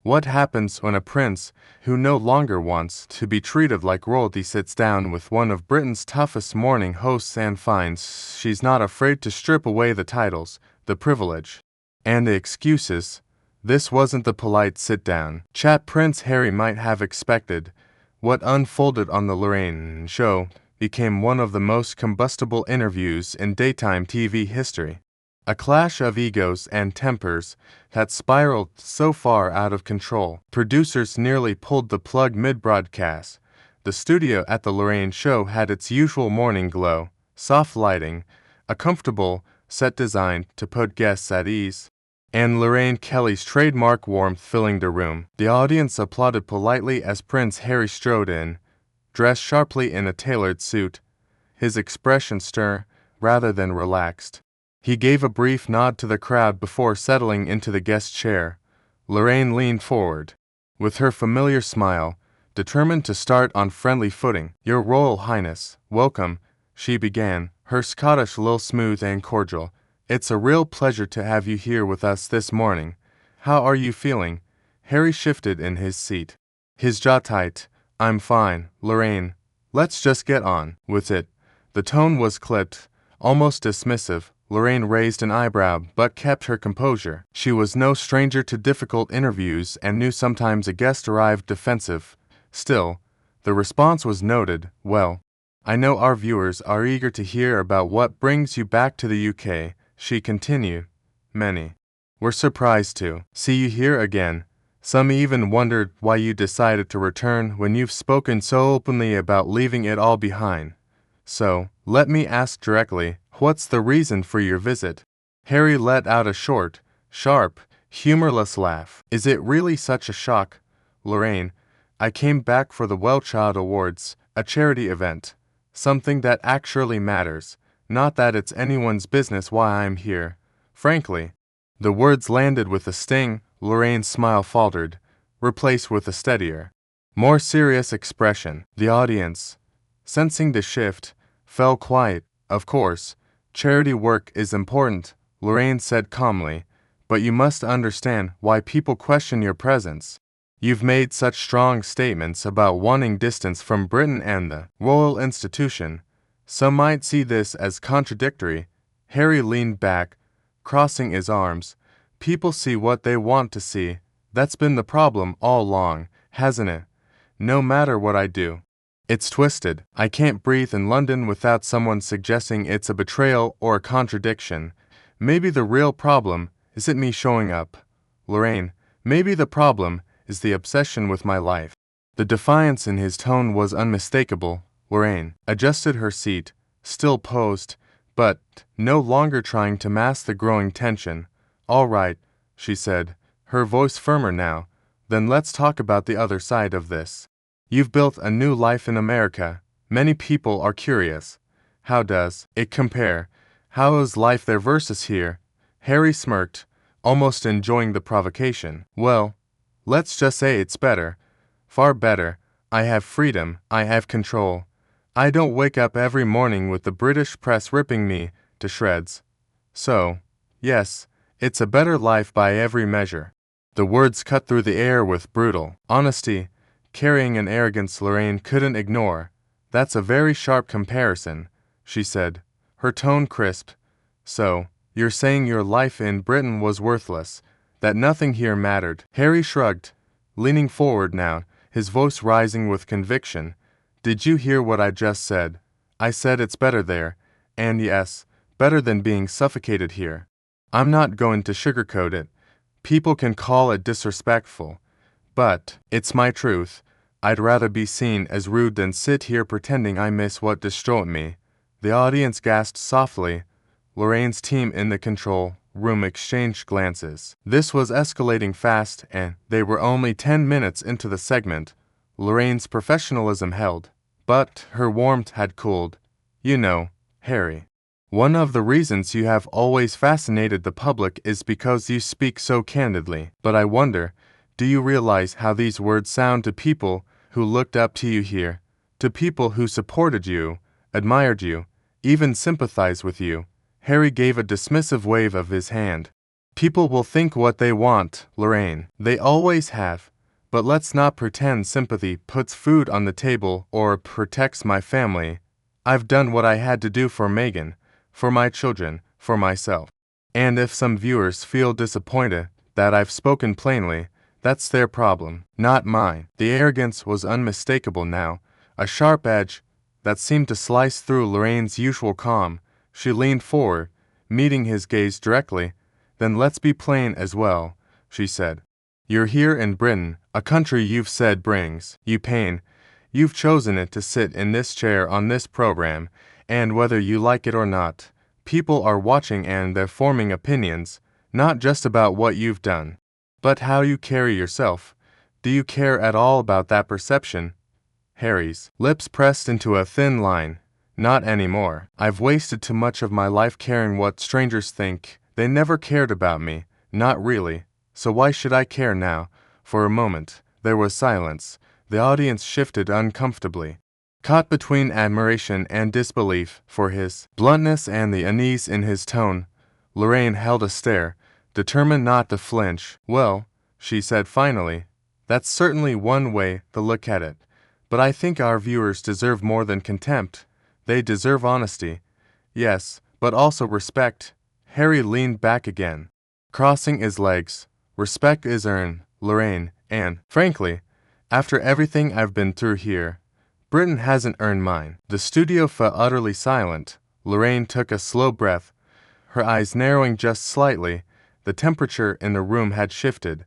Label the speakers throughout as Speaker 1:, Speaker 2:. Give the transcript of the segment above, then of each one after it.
Speaker 1: What happens when a prince, who no longer wants to be treated like royalty, sits down with one of Britain's toughest morning hosts and finds she's not afraid to strip away the titles, the privilege, and the excuses? This wasn't the polite sit-down chat Prince Harry might have expected. What unfolded on the Lorraine show became one of the most combustible interviews in daytime TV history. A clash of egos and tempers had spiraled so far out of control, producers nearly pulled the plug mid-broadcast. The studio at the Lorraine show had its usual morning glow, soft lighting, a comfortable set designed to put guests at ease, and Lorraine Kelly's trademark warmth filling the room. The audience applauded politely as Prince Harry strode in, dressed sharply in a tailored suit, his expression stern rather than relaxed. He gave a brief nod to the crowd before settling into the guest chair. Lorraine leaned forward, with her familiar smile, determined to start on friendly footing. "Your Royal Highness, welcome," she began, her Scottish lilt smooth and cordial. "It's a real pleasure to have you here with us this morning. How are you feeling?" Harry shifted in his seat, his jaw tight. "I'm fine, Lorraine. Let's just get on with it." The tone was clipped, almost dismissive. Lorraine raised an eyebrow but kept her composure. She was no stranger to difficult interviews and knew sometimes a guest arrived defensive. Still, the response was noted. "Well, I know our viewers are eager to hear about what brings you back to the UK," she continued. "Many were surprised to see you here again. Some even wondered why you decided to return when you've spoken so openly about leaving it all behind. So, let me ask directly, what's the reason for your visit?" Harry let out a short, sharp, humorless laugh. "Is it really such a shock, Lorraine? I came back for the Well Child Awards, a charity event. Something that actually matters. Not that it's anyone's business why I'm here. Frankly." The words landed with a sting. Lorraine's smile faltered, replaced with a steadier, more serious expression. The audience, sensing the shift, fell quiet. "Of course, charity work is important," Lorraine said calmly, "but you must understand why people question your presence. You've made such strong statements about wanting distance from Britain and the royal institution. Some might see this as contradictory." Harry leaned back, crossing his arms. "People see what they want to see. That's been the problem all along, hasn't it? No matter what I do, it's twisted. I can't breathe in London without someone suggesting it's a betrayal or a contradiction. Maybe the real problem isn't me showing up, Lorraine. Maybe the problem is the obsession with my life." The defiance in his tone was unmistakable. Lorraine adjusted her seat, still posed, but no longer trying to mask the growing tension. "All right," she said, her voice firmer now. "Then let's talk about the other side of this. You've built a new life in America. Many people are curious. How does it compare? How is life there versus here?" Harry smirked, almost enjoying the provocation. "Well, let's just say it's better. Far better. I have freedom. I have control. I don't wake up every morning with the British press ripping me to shreds. So, yes, it's a better life by every measure." The words cut through the air with brutal honesty, carrying an arrogance Lorraine couldn't ignore. "That's a very sharp comparison," she said, her tone crisp. "So, you're saying your life in Britain was worthless, that nothing here mattered?" Harry shrugged, leaning forward now, his voice rising with conviction. "Did you hear what I just said? I said it's better there, and yes, better than being suffocated here. I'm not going to sugarcoat it. People can call it disrespectful, but it's my truth. I'd rather be seen as rude than sit here pretending I miss what destroyed me." The audience gasped softly. Lorraine's team in the control room exchanged glances. This was escalating fast, and they were only 10 minutes into the segment. Lorraine's professionalism held, but her warmth had cooled. "You know, Harry, one of the reasons you have always fascinated the public is because you speak so candidly. But I wonder, do you realize how these words sound to people who looked up to you here, to people who supported you, admired you, even sympathized with you?" Harry gave a dismissive wave of his hand. People will think what they want, Lorraine. They always have. But let's not pretend sympathy puts food on the table or protects my family. I've done what I had to do for Megan, for my children, for myself. And if some viewers feel disappointed that I've spoken plainly, that's their problem, not mine. The arrogance was unmistakable now, a sharp edge that seemed to slice through Lorraine's usual calm. She leaned forward, meeting his gaze directly. Then let's be plain as well, she said. You're here in Britain, a country you've said brings you pain. You've chosen it to sit in this chair on this program, and whether you like it or not, people are watching and they're forming opinions, not just about what you've done, but how you carry yourself. Do you care at all about that perception? Harry's lips pressed into a thin line. Not anymore. I've wasted too much of my life caring what strangers think. They never cared about me, not really, so why should I care now? For a moment, there was silence. The audience shifted uncomfortably, caught between admiration and disbelief for his bluntness and the unease in his tone. Lorraine held a stare, determined not to flinch. Well, she said finally, that's certainly one way to look at it, but I think our viewers deserve more than contempt. They deserve honesty. Yes, but also respect. Harry leaned back again, crossing his legs. Respect is earned, Lorraine, and, frankly, after everything I've been through here, Britain hasn't earned mine. The studio fell utterly silent. Lorraine took a slow breath, her eyes narrowing just slightly. The temperature in the room had shifted,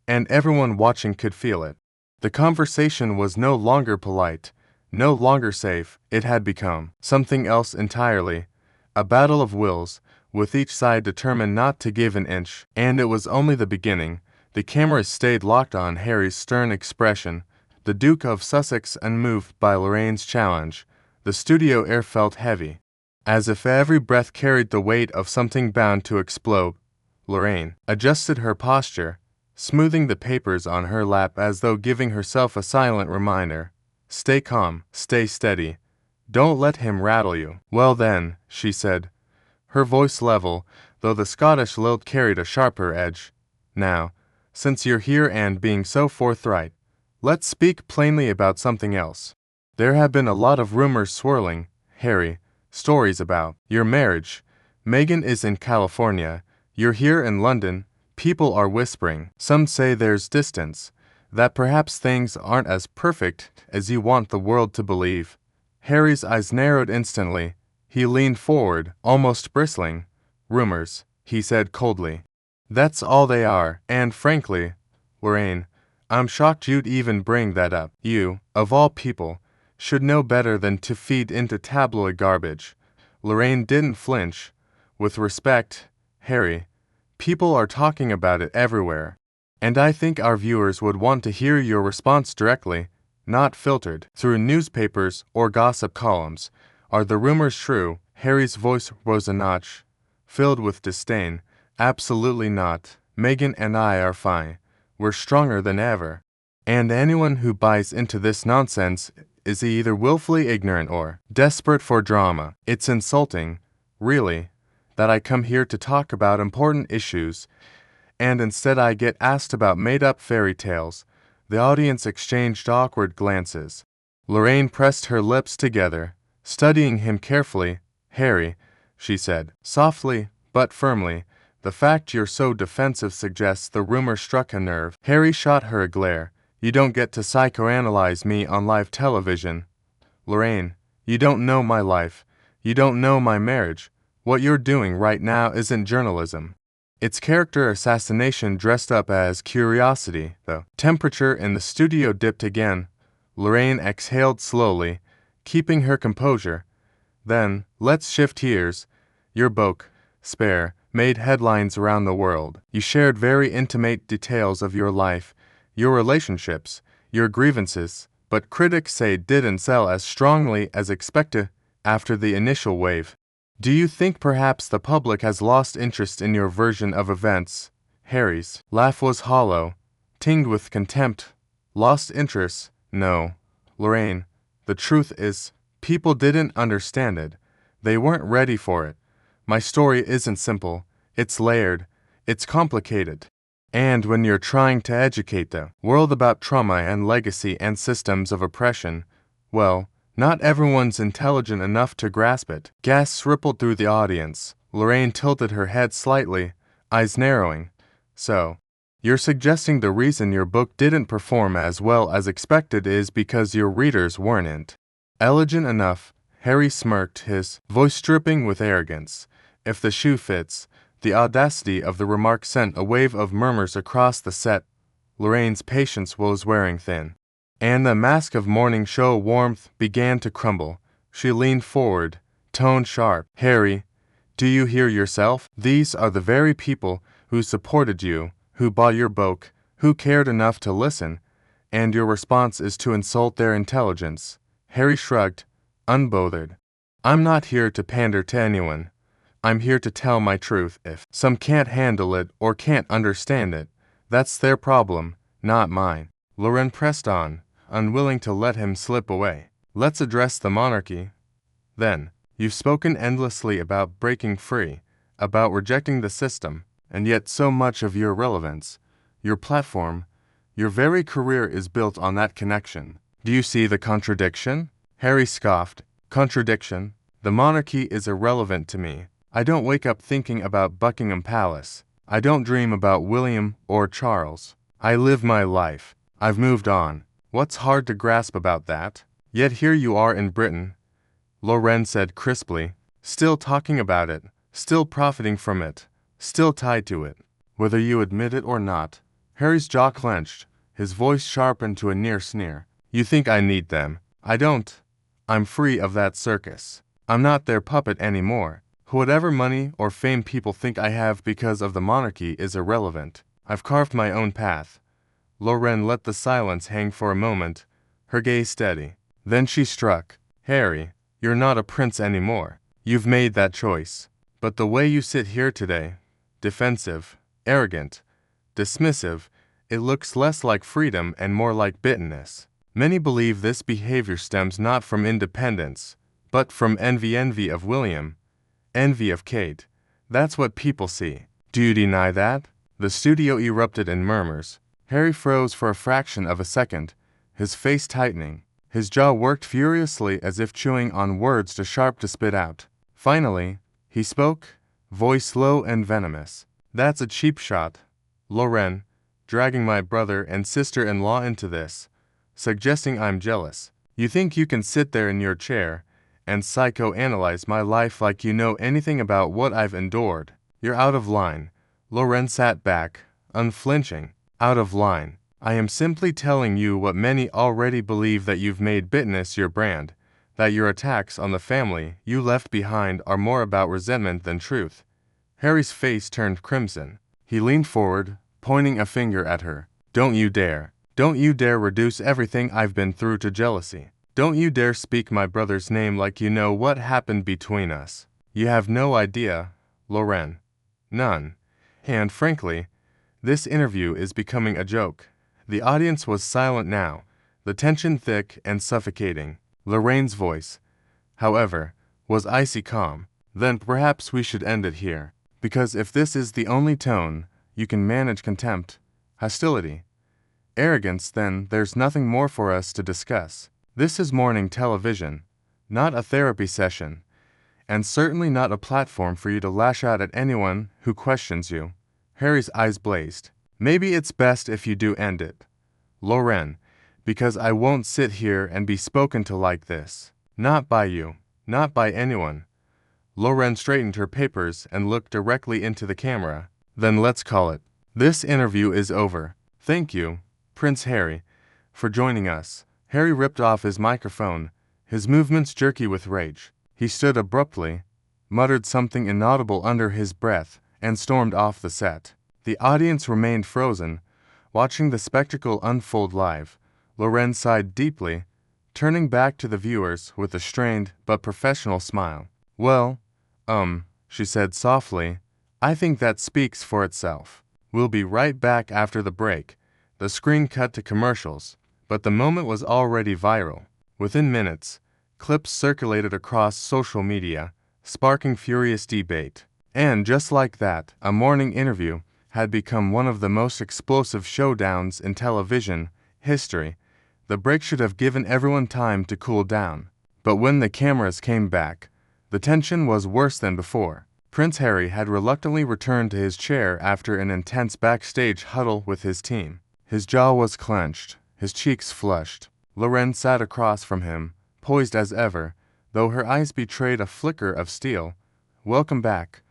Speaker 1: and everyone watching could feel it. The conversation was no longer polite, no longer safe. It had become something else entirely, a battle of wills, with each side determined not to give an inch. And it was only the beginning. The cameras stayed locked on Harry's stern expression, the Duke of Sussex unmoved by Lorraine's challenge. The studio air felt heavy, as if every breath carried the weight of something bound to explode. Lorraine adjusted her posture, smoothing the papers on her lap as though giving herself a silent reminder. Stay calm, stay steady. Don't let him rattle you. Well then, she said, her voice level, though the Scottish lilt carried a sharper edge. Now, since you're here and being so forthright, let's speak plainly about something else. There have been a lot of rumors swirling, Harry, stories about your marriage. Megan is in California, you're here in London. People are whispering. Some say there's distance, that perhaps things aren't as perfect as you want the world to believe. Harry's eyes narrowed instantly. He leaned forward, almost bristling. Rumors, he said coldly. That's all they are, and frankly, Lorraine, I'm shocked you'd even bring that up. You, of all people, should know better than to feed into tabloid garbage. Lorraine didn't flinch. With respect, Harry, people are talking about it everywhere, and I think our viewers would want to hear your response directly, not filtered through newspapers or gossip columns. Are the rumors true? Harry's voice rose a notch, filled with disdain. Absolutely not. Megan and I are fine. We're stronger than ever. And anyone who buys into this nonsense is either willfully ignorant or desperate for drama. It's insulting, really, that I come here to talk about important issues, and instead I get asked about made-up fairy tales. The audience exchanged awkward glances. Lorraine pressed her lips together, studying him carefully. Harry, she said, softly but firmly, the fact you're so defensive suggests the rumor struck a nerve. Harry shot her a glare. You don't get to psychoanalyze me on live television. Lorraine, you don't know my life. You don't know my marriage. What you're doing right now isn't journalism. It's character assassination dressed up as curiosity. The temperature in the studio dipped again. Lorraine exhaled slowly, keeping her composure. Then, let's shift gears. Your book, Spare, made headlines around the world. You shared very intimate details of your life, your relationships, your grievances, but critics say it didn't sell as strongly as expected after the initial wave. Do you think perhaps the public has lost interest in your version of events? Harry's laugh was hollow, tinged with contempt. Lost interest? No. Lorraine, the truth is, people didn't understand it. They weren't ready for it. My story isn't simple. It's layered. It's complicated. And when you're trying to educate the world about trauma and legacy and systems of oppression, well, not everyone's intelligent enough to grasp it. Gasps rippled through the audience. Lorraine tilted her head slightly, eyes narrowing. So, you're suggesting the reason your book didn't perform as well as expected is because your readers weren't elegant enough? Harry smirked, his voice dripping with arrogance. If the shoe fits. The audacity of the remark sent a wave of murmurs across the set. Lorraine's patience was wearing thin, and the mask of morning show warmth began to crumble. She leaned forward, tone sharp. Harry, do you hear yourself? These are the very people who supported you, who bought your book, who cared enough to listen, and your response is to insult their intelligence. Harry shrugged, unbothered. I'm not here to pander to anyone. I'm here to tell my truth. If some can't handle it or can't understand it, that's their problem, not mine. Lorraine pressed on, unwilling to let him slip away. Let's address the monarchy. Then, you've spoken endlessly about breaking free, about rejecting the system, and yet so much of your relevance, your platform, your very career is built on that connection. Do you see the contradiction? Harry scoffed. Contradiction? The monarchy is irrelevant to me. I don't wake up thinking about Buckingham Palace. I don't dream about William or Charles. I live my life. I've moved on. What's hard to grasp about that? Yet here you are in Britain, Lorraine said crisply, still talking about it, still profiting from it, still tied to it. Whether you admit it or not. Harry's jaw clenched, his voice sharpened to a near sneer. You think I need them. I don't. I'm free of that circus. I'm not their puppet anymore. Whatever money or fame people think I have because of the monarchy is irrelevant. I've carved my own path. Lorraine let the silence hang for a moment, her gaze steady. Then she struck. Harry, you're not a prince anymore. You've made that choice. But the way you sit here today, defensive, arrogant, dismissive, it looks less like freedom and more like bitterness. Many believe this behavior stems not from independence, but from envy of William, envy of Kate. That's what people see. Do you deny that? The studio erupted in murmurs. Harry froze for a fraction of a second, his face tightening. His jaw worked furiously as if chewing on words too sharp to spit out. Finally, he spoke, voice low and venomous. That's a cheap shot, Lorraine, dragging my brother and sister-in-law into this, suggesting I'm jealous. You think you can sit there in your chair and psychoanalyze my life like you know anything about what I've endured. You're out of line. Lorraine sat back, unflinching. Out of line. I am simply telling you what many already believe, that you've made bitterness your brand, that your attacks on the family you left behind are more about resentment than truth. Harry's face turned crimson. He leaned forward, pointing a finger at her. Don't you dare. Don't you dare reduce everything I've been through to jealousy. Don't you dare speak my brother's name like you know what happened between us. You have no idea, Lorraine. None. And frankly, this interview is becoming a joke. The audience was silent now, the tension thick and suffocating. Lorraine's voice, however, was icy calm. Then perhaps we should end it here, because if this is the only tone you can manage, contempt, hostility, arrogance, then there's nothing more for us to discuss. This is morning television, not a therapy session, and certainly not a platform for you to lash out at anyone who questions you. Harry's eyes blazed. Maybe it's best if you do end it, Lorraine, because I won't sit here and be spoken to like this. Not by you, not by anyone. Lorraine straightened her papers and looked directly into the camera. Then let's call it. This interview is over. Thank you, Prince Harry, for joining us. Harry ripped off his microphone, his movements jerky with rage. He stood abruptly, muttered something inaudible under his breath, and stormed off the set. The audience remained frozen, watching the spectacle unfold live. Lorraine sighed deeply, turning back to the viewers with a strained but professional smile. Well, she said softly, I think that speaks for itself. We'll be right back after the break. The screen cut to commercials, but the moment was already viral. Within minutes, clips circulated across social media, sparking furious debate. And just like that, a morning interview had become one of the most explosive showdowns in television history. The break should have given everyone time to cool down. But when the cameras came back, the tension was worse than before. Prince Harry had reluctantly returned to his chair after an intense backstage huddle with his team. His jaw was clenched, his cheeks flushed. Lorraine sat across from him, poised as ever, though her eyes betrayed a flicker of steel. "Welcome back,"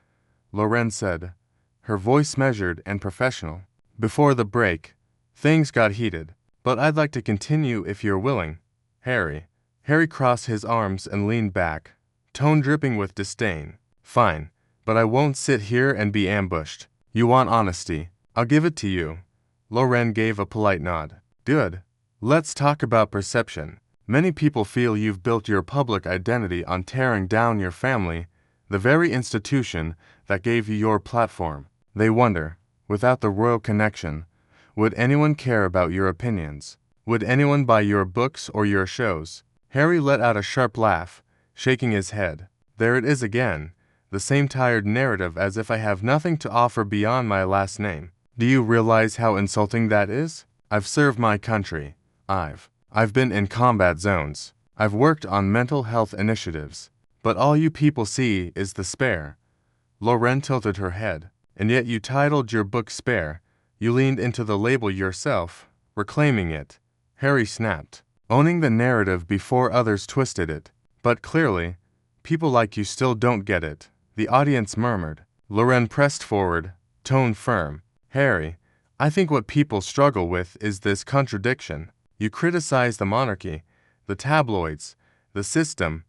Speaker 1: Lorraine said, her voice measured and professional. "Before the break, things got heated, but I'd like to continue if you're willing." Harry. Harry crossed his arms and leaned back, tone dripping with disdain. "Fine, but I won't sit here and be ambushed. You want honesty. I'll give it to you." Lorraine gave a polite nod. "Good. Let's talk about perception. Many people feel you've built your public identity on tearing down your family, the very institution that gave you your platform. They wonder, without the royal connection, would anyone care about your opinions? Would anyone buy your books or your shows?" Harry let out a sharp laugh, shaking his head. "There it is again, the same tired narrative as if I have nothing to offer beyond my last name. Do you realize how insulting that is? I've served my country. I've been in combat zones. I've worked on mental health initiatives. But all you people see is the spare." Lorraine tilted her head. "And yet you titled your book Spare. You leaned into the label yourself, reclaiming it." Harry snapped, owning the narrative before others twisted it. "But clearly, people like you still don't get it," the audience murmured. Lorraine pressed forward, tone firm. "Harry, I think what people struggle with is this contradiction. You criticize the monarchy, the tabloids, the system,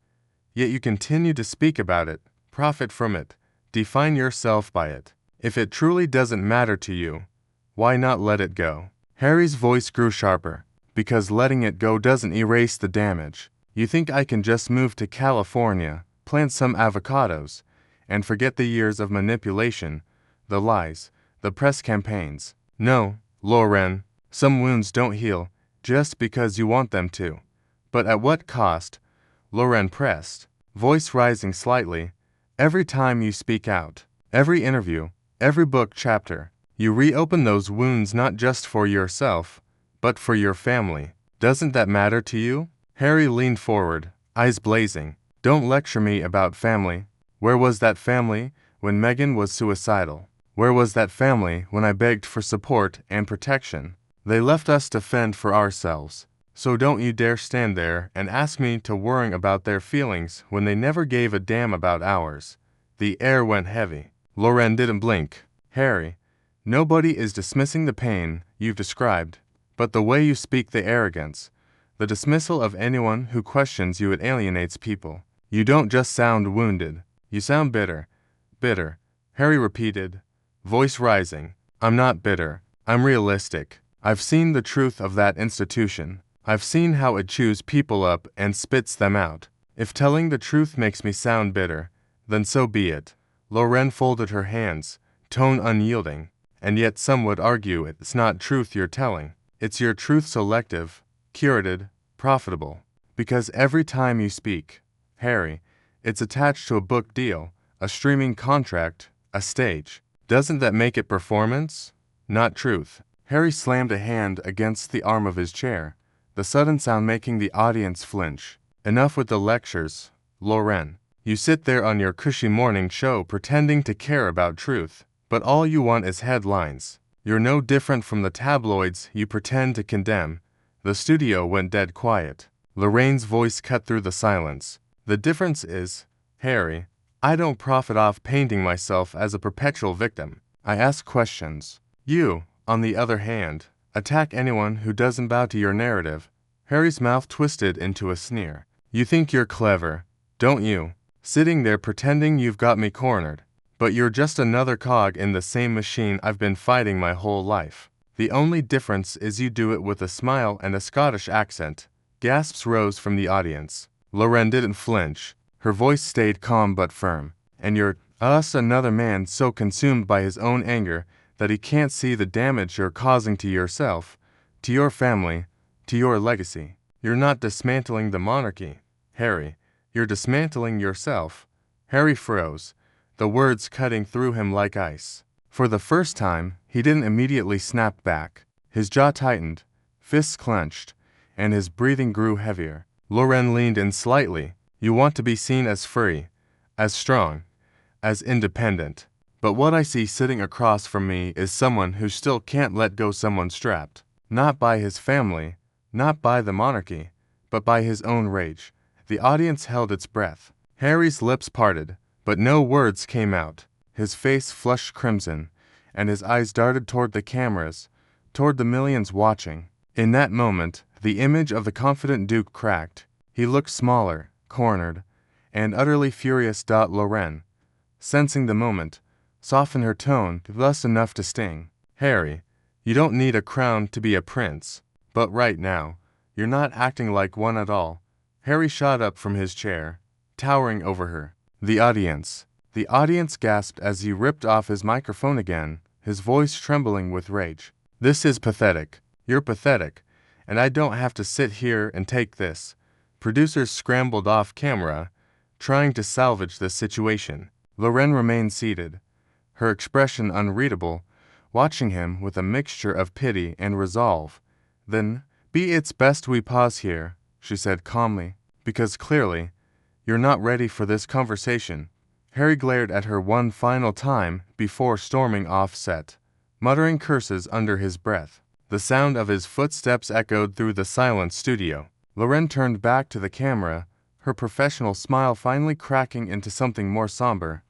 Speaker 1: yet you continue to speak about it, profit from it, define yourself by it. If it truly doesn't matter to you, why not let it go?" Harry's voice grew sharper. "Because letting it go doesn't erase the damage. You think I can just move to California, plant some avocados, and forget the years of manipulation, the lies, the press campaigns? No, Lorraine, some wounds don't heal just because you want them to." "But at what cost?" Lorraine pressed, voice rising slightly. "Every time you speak out, every interview, every book chapter, you reopen those wounds not just for yourself, but for your family. Doesn't that matter to you?" Harry leaned forward, eyes blazing. "Don't lecture me about family. Where was that family when Meghan was suicidal? Where was that family when I begged for support and protection? They left us to fend for ourselves. So don't you dare stand there and ask me to worry about their feelings when they never gave a damn about ours." The air went heavy. Lorraine didn't blink. "Harry, nobody is dismissing the pain you've described, but the way you speak, the arrogance, the dismissal of anyone who questions you, it alienates people. You don't just sound wounded, you sound bitter." "Bitter," Harry repeated, voice rising. "I'm not bitter. I'm realistic. I've seen the truth of that institution. I've seen how it chews people up and spits them out. If telling the truth makes me sound bitter, then so be it." Lorraine folded her hands, tone unyielding. "And yet some would argue it's not truth you're telling. It's your truth selective, curated, profitable. Because every time you speak, Harry, it's attached to a book deal, a streaming contract, a stage. Doesn't that make it performance? Not truth." Harry slammed a hand against the arm of his chair, the sudden sound making the audience flinch. "Enough with the lectures, Lorraine. You sit there on your cushy morning show pretending to care about truth, but all you want is headlines. You're no different from the tabloids you pretend to condemn." The studio went dead quiet. Lorraine's voice cut through the silence. "The difference is, Harry, I don't profit off painting myself as a perpetual victim. I ask questions. You, on the other hand, attack anyone who doesn't bow to your narrative." Harry's mouth twisted into a sneer. "You think you're clever, don't you? Sitting there pretending you've got me cornered. But you're just another cog in the same machine I've been fighting my whole life. The only difference is you do it with a smile and a Scottish accent." Gasps rose from the audience. Lorraine didn't flinch. Her voice stayed calm but firm. "And you're another man so consumed by his own anger that he can't see the damage you're causing to yourself, to your family, to your legacy. You're not dismantling the monarchy, Harry. You're dismantling yourself." Harry froze, the words cutting through him like ice. For the first time, he didn't immediately snap back. His jaw tightened, fists clenched, and his breathing grew heavier. Lorraine leaned in slightly. You want to be seen as free, as strong, as independent. But what I see sitting across from me is someone who still can't let go someone strapped. Not by his family, not by the monarchy, but by his own rage. The audience held its breath. Harry's lips parted, but no words came out. His face flushed crimson, and his eyes darted toward the cameras, toward the millions watching. In that moment, the image of the confident Duke cracked. He looked smaller, cornered, and utterly furious. Lorraine, sensing the moment, softened her tone just enough to sting. Harry, you don't need a crown to be a prince, but right now, you're not acting like one at all. Harry shot up from his chair, towering over her. The audience gasped as he ripped off his microphone again, his voice trembling with rage. This is pathetic. You're pathetic, and I don't have to sit here and take this. Producers scrambled off camera, trying to salvage the situation. Lorraine remained seated, her expression unreadable, watching him with a mixture of pity and resolve. Then, it's best we pause here, she said calmly, because clearly, you're not ready for this conversation. Harry glared at her one final time before storming off set, muttering curses under his breath. The sound of his footsteps echoed through the silent studio. Lorraine turned back to the camera, her professional smile finally cracking into something more somber.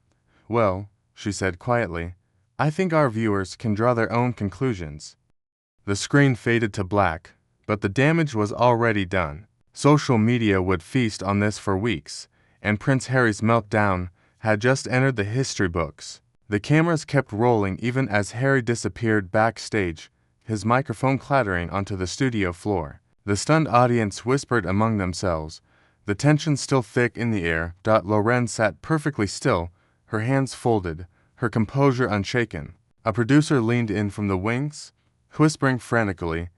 Speaker 1: Well, she said quietly, I think our viewers can draw their own conclusions. The screen faded to black, but the damage was already done. Social media would feast on this for weeks, and Prince Harry's meltdown had just entered the history books. The cameras kept rolling even as Harry disappeared backstage, his microphone clattering onto the studio floor. The stunned audience whispered among themselves, the tension still thick in the air. Lorraine sat perfectly still, her hands folded, her composure unshaken. A producer leaned in from the wings, whispering frantically,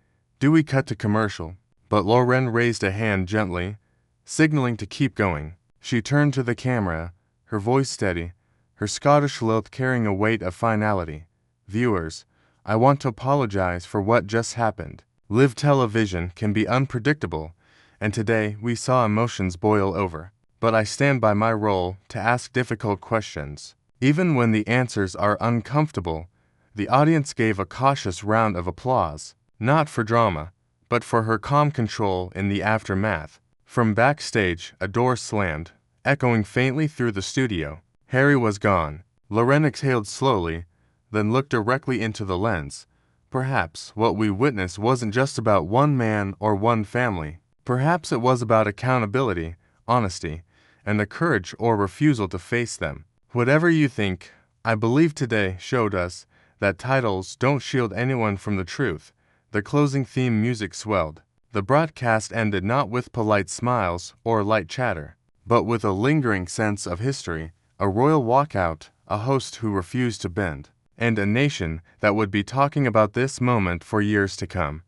Speaker 1: Do we cut to commercial? But Lorraine raised a hand gently, signaling to keep going. She turned to the camera, her voice steady, her Scottish lilt carrying a weight of finality. Viewers, I want to apologize for what just happened. Live television can be unpredictable, and today we saw emotions boil over. But I stand by my role to ask difficult questions. Even when the answers are uncomfortable, the audience gave a cautious round of applause, not for drama, but for her calm control in the aftermath. From backstage, a door slammed, echoing faintly through the studio. Harry was gone. Lorraine exhaled slowly, then looked directly into the lens. Perhaps what we witnessed wasn't just about one man or one family. Perhaps it was about accountability, honesty, and the courage or refusal to face them. Whatever you think, I believe today showed us that titles don't shield anyone from the truth. The closing theme music swelled. The broadcast ended not with polite smiles or light chatter, but with a lingering sense of history, a royal walkout, a host who refused to bend, and a nation that would be talking about this moment for years to come.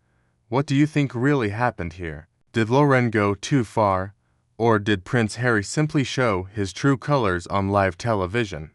Speaker 1: What do you think really happened here? Did Lorraine go too far, or did Prince Harry simply show his true colors on live television?